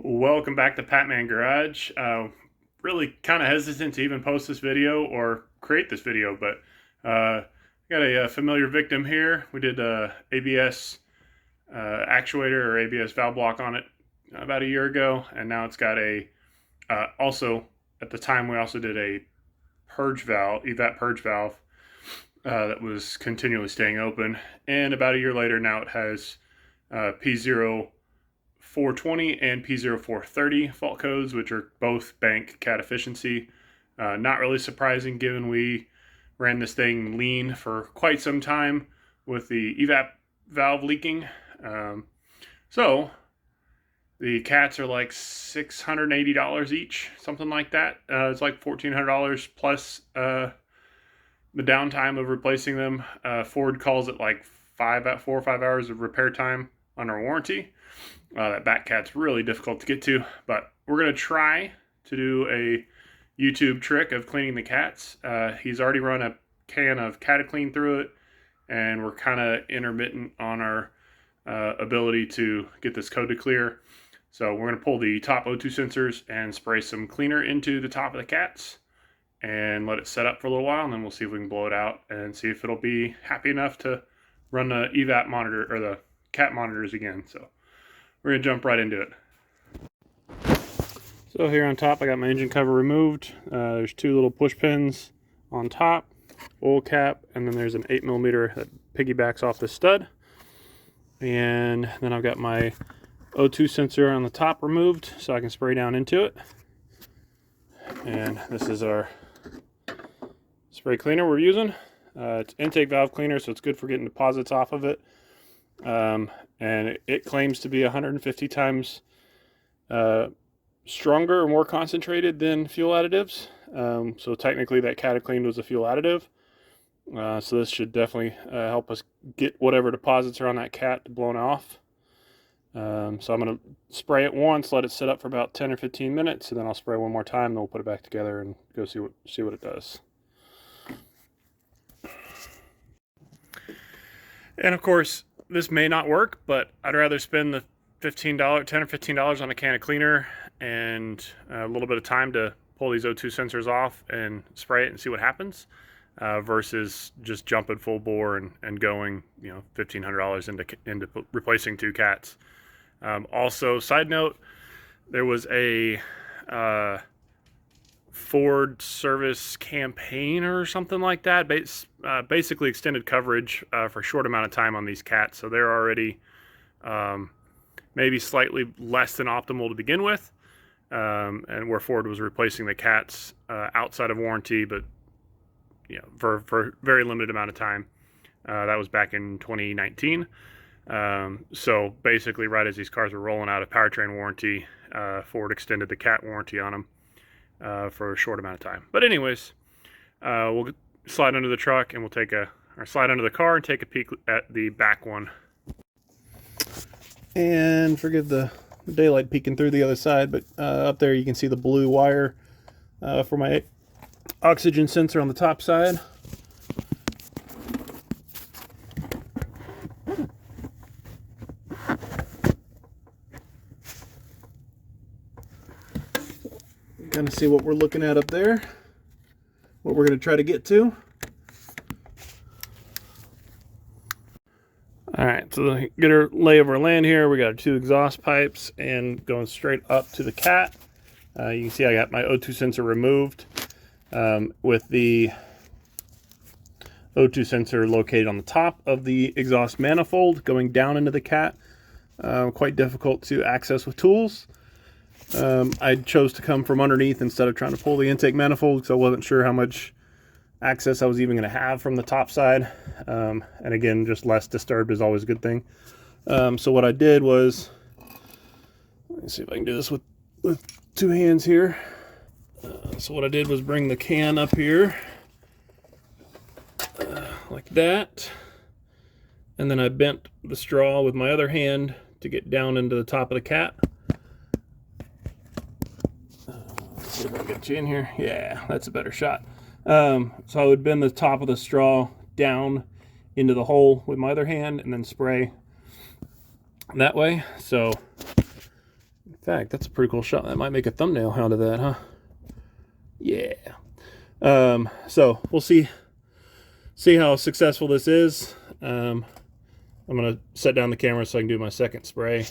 Welcome back to Patman Garage. Really kind of hesitant to even post this video or create this video, but got a familiar victim here. We did a ABS actuator or ABS valve block on it about a year ago, and now it's got a also at the time we also did a purge valve, evap purge valve that was continually staying open, and about a year later now it has P0420 and P0430 fault codes, which are both bank cat efficiency. Not really surprising given we ran this thing lean for quite some time with the evap valve leaking. So the cats are like $680 each, something like that. It's like $1,400 plus the downtime of replacing them. Ford calls it like 4 or 5 hours of repair time on our warranty. That back cat's really difficult to get to, but we're going to try to do a YouTube trick of cleaning the cats. He's already run a can of Cataclean through it, and we're kind of intermittent on our ability to get this code to clear. So we're going to pull the top O2 sensors and spray some cleaner into the top of the cats and let it set up for a little while, and then we'll see if we can blow it out and see if it'll be happy enough to run the evap monitor or the cat monitors again. So we're going to jump right into it. So here on top I got my engine cover removed. There's 2 little push pins on top, oil cap, and then there's an 8mm that piggybacks off the stud. And then I've got my O2 sensor on the top removed so I can spray down into it. And this is our spray cleaner we're using. It's intake valve cleaner, so it's good for getting deposits off of it. And it claims to be 150 times stronger or more concentrated than fuel additives. So technically that Cataclean was a fuel additive. So this should definitely help us get whatever deposits are on that cat blown off. So I'm going to spray it once, let it sit up for about 10 or 15 minutes, and then I'll spray one more time, then we'll put it back together and go see what it does. And of course, this may not work, but I'd rather spend the $10 or $15 on a can of cleaner and a little bit of time to pull these O2 sensors off and spray it and see what happens, versus just jumping full bore and going, $1,500 into replacing 2 cats. Also, side note, there was a Ford service campaign or something like that, basically extended coverage for a short amount of time on these cats. So they're already maybe slightly less than optimal to begin with, and where Ford was replacing the cats outside of warranty, but for a very limited amount of time. That was back in 2019. So basically, right as these cars were rolling out of powertrain warranty, Ford extended the cat warranty on them for a short amount of time. But anyways, we'll slide under the truck and slide under the car and take a peek at the back one. And forgive the daylight peeking through the other side, but up there you can see the blue wire for my oxygen sensor on the top side. Kind of see what we're looking at up there, what we're going to try to get to. Alright, so to get our lay of our land here, we got our 2 exhaust pipes and going straight up to the cat. You can see I got my O2 sensor removed, with the O2 sensor located on the top of the exhaust manifold going down into the cat. Quite difficult to access with tools. I chose to come from underneath instead of trying to pull the intake manifold because I wasn't sure how much access I was even going to have from the top side. And again, just less disturbed is always a good thing. So what I did was, let me see if I can do this with 2 hands here. So what I did was bring the can up here like that, and then I bent the straw with my other hand to get down into the top of the cat. Let's see if I can get you in here. Yeah, that's a better shot. So I would bend the top of the straw down into the hole with my other hand and then spray that way. So In fact, that's a pretty cool shot. That might make a thumbnail out of that, huh? Yeah. So we'll see how successful this is. I'm gonna set down the camera so I can do my second spray.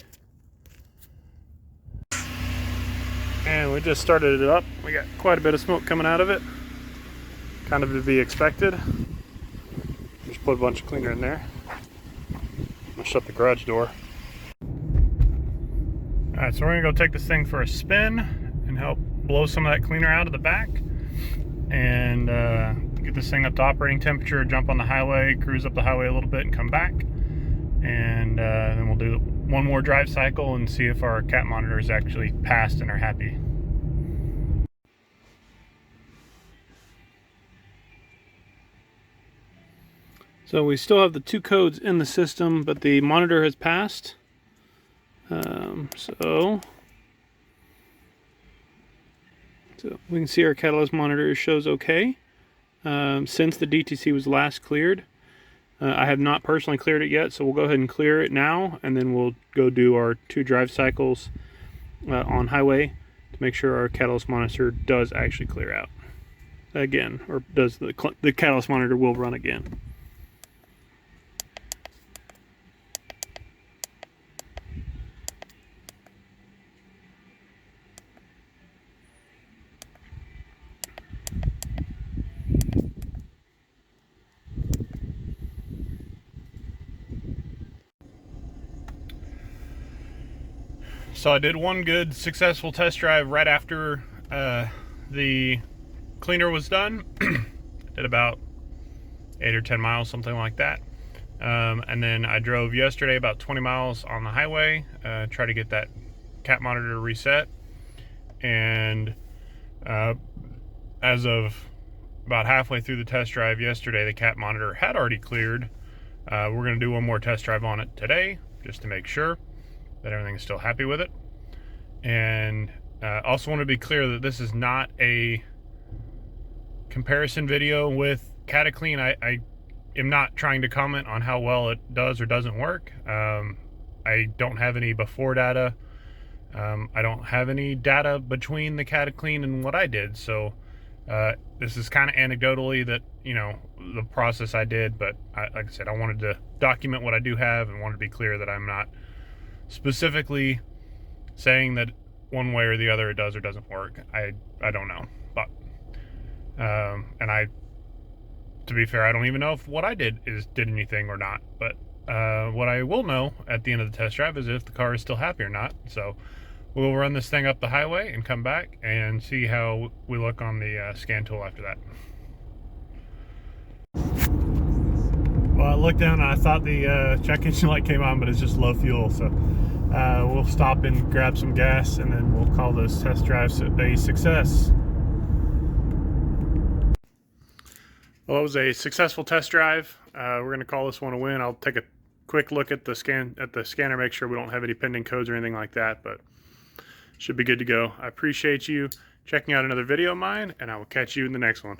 And we just started it up. We got quite a bit of smoke coming out of it. Kind of to be expected. Just put a bunch of cleaner in there. I'm gonna shut the garage door. Alright, so we're gonna go take this thing for a spin and help blow some of that cleaner out of the back. And get this thing up to operating temperature, jump on the highway, cruise up the highway a little bit and come back. And then we'll do one more drive cycle and see if our cat monitors actually passed and are happy. So we still have the 2 codes in the system, but the monitor has passed. So we can see our catalyst monitor shows okay. Since the DTC was last cleared. I have not personally cleared it yet, so we'll go ahead and clear it now, and then we'll go do our 2 drive cycles on highway to make sure our catalyst monitor does actually clear out again, or does the catalyst monitor will run again. So I did one good successful test drive right after the cleaner was done. Did about 8 or 10 miles, something like that. And then I drove yesterday about 20 miles on the highway, try to get that cat monitor reset. And as of about halfway through the test drive yesterday, the cat monitor had already cleared. We're going to do one more test drive on it today, just to make sure that everything is still happy with it. And also want to be clear that this is not a comparison video with CataClean. I am not trying to comment on how well it does or doesn't work. I don't have any before data. I don't have any data between the CataClean and what I did. So this is kind of anecdotally that, you know, the process I did, but like I said, I wanted to document what I do have and wanted to be clear that I'm not specifically saying that one way or the other it does or doesn't work. I don't know, but and to be fair, I don't even know if what I did did anything or not. But what I will know at the end of the test drive is if the car is still happy or not. So we'll run this thing up the highway and come back and see how we look on the scan tool after that. Well, I looked down and I thought the check engine light came on, but it's just low fuel. So we'll stop and grab some gas, and then we'll call this test drive a success. Well, it was a successful test drive. We're going to call this one a win. I'll take a quick look at the scanner, make sure we don't have any pending codes or anything like that, but should be good to go. I appreciate you checking out another video of mine, and I will catch you in the next one.